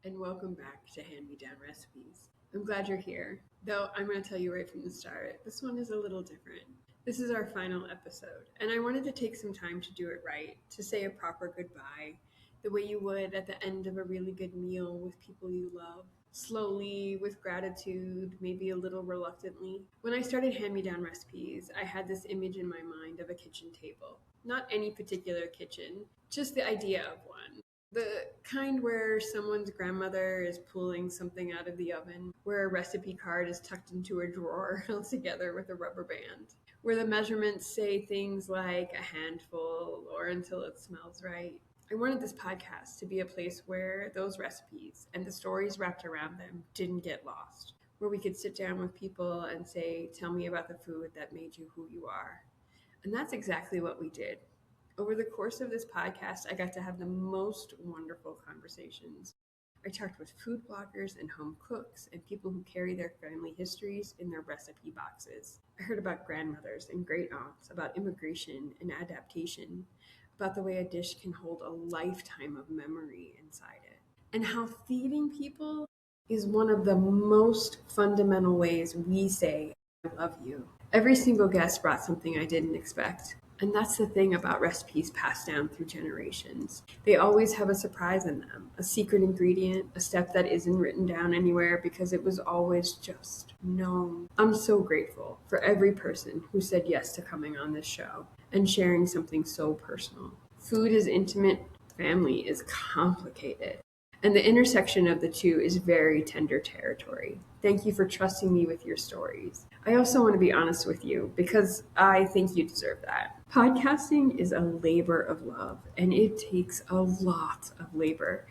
and welcome back to Hand Me Down Recipes. I'm glad you're here, though I'm going to tell you right from the start, this one is a little different. This is our final episode, and I wanted to take some time to do it right, to say a proper goodbye, the way you would at the end of a really good meal with people you love. Slowly, with gratitude, maybe a little reluctantly. When I started Hand Me Down Recipes, I had this image in my mind of a kitchen table. Not any particular kitchen, just the idea of one. The kind where someone's grandmother is pulling something out of the oven, where a recipe card is tucked into a drawer held together with a rubber band, where the measurements say things like a handful or until it smells right. I wanted this podcast to be a place where those recipes and the stories wrapped around them didn't get lost, where we could sit down with people and say, "Tell me about the food that made you who you are." And that's exactly what we did. Over the course of this podcast, I got to have the most wonderful conversations. I talked with food bloggers and home cooks and people who carry their family histories in their recipe boxes. I heard about grandmothers and great aunts, about immigration and adaptation, about the way a dish can hold a lifetime of memory inside it, and how feeding people is one of the most fundamental ways we say, "I love you." Every single guest brought something I didn't expect. And that's the thing about recipes passed down through generations. They always have a surprise in them, a secret ingredient, a step that isn't written down anywhere because it was always just known. I'm so grateful for every person who said yes to coming on this show and sharing something so personal. Food is intimate, family is complicated. And the intersection of the two is very tender territory. Thank you for trusting me with your stories. I also want to be honest with you because I think you deserve that. Podcasting is a labor of love and it takes a lot of labor.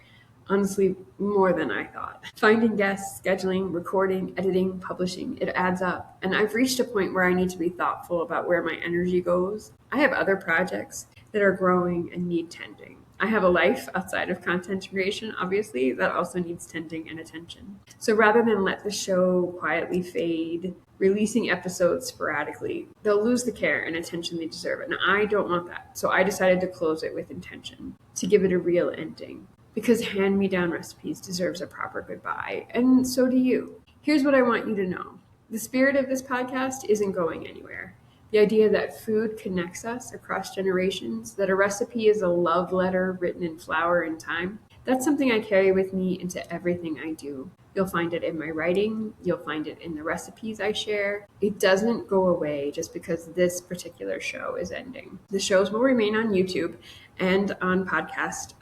Honestly, more than I thought. Finding guests, scheduling, recording, editing, publishing, it adds up. And I've reached a point where I need to be thoughtful about where my energy goes. I have other projects that are growing and need tending. I have a life outside of content creation, obviously, that also needs tending and attention. So rather than let the show quietly fade, releasing episodes sporadically, they'll lose the care and attention they deserve. And I don't want that. So I decided to close it with intention, to give it a real ending. Because Hand Me Down Recipes deserves a proper goodbye, and so do you. Here's what I want you to know. The spirit of this podcast isn't going anywhere. The idea that food connects us across generations, that a recipe is a love letter written in flour and time, that's something I carry with me into everything I do. You'll find it in my writing, you'll find it in the recipes I share. It doesn't go away just because this particular show is ending. The shows will remain on YouTube and on podcast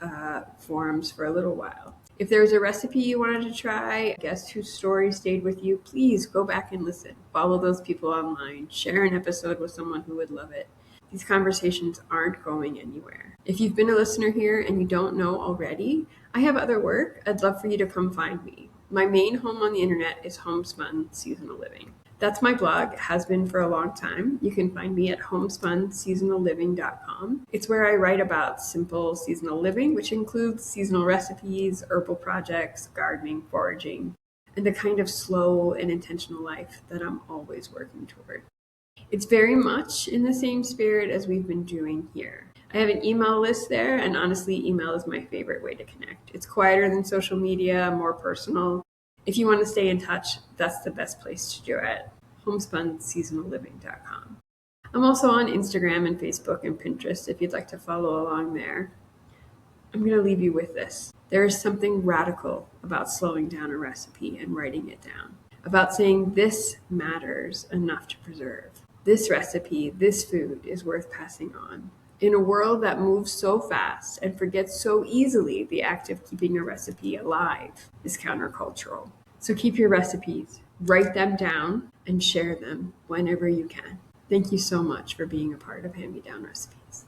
forums for a little while. If there's a recipe you wanted to try, a guest whose story stayed with you, please go back and listen. Follow those people online. Share an episode with someone who would love it. These conversations aren't going anywhere. If you've been a listener here and you don't know already, I have other work. I'd love for you to come find me. My main home on the internet is Homespun Seasonal Living. That's my blog, has been for a long time. You can find me at homespunseasonalliving.com. It's where I write about simple seasonal living, which includes seasonal recipes, herbal projects, gardening, foraging, and the kind of slow and intentional life that I'm always working toward. It's very much in the same spirit as we've been doing here. I have an email list there, and honestly, email is my favorite way to connect. It's quieter than social media, more personal. If you want to stay in touch, that's the best place to do it. homespunseasonalliving.com. I'm also on Instagram and Facebook and Pinterest if you'd like to follow along there. I'm going to leave you with this. There is something radical about slowing down a recipe and writing it down, about saying this matters enough to preserve. This recipe, this food is worth passing on. In a world that moves so fast and forgets so easily, the act of keeping a recipe alive is countercultural. So keep your recipes, write them down, and share them whenever you can. Thank you so much for being a part of Hand Me Down Recipes.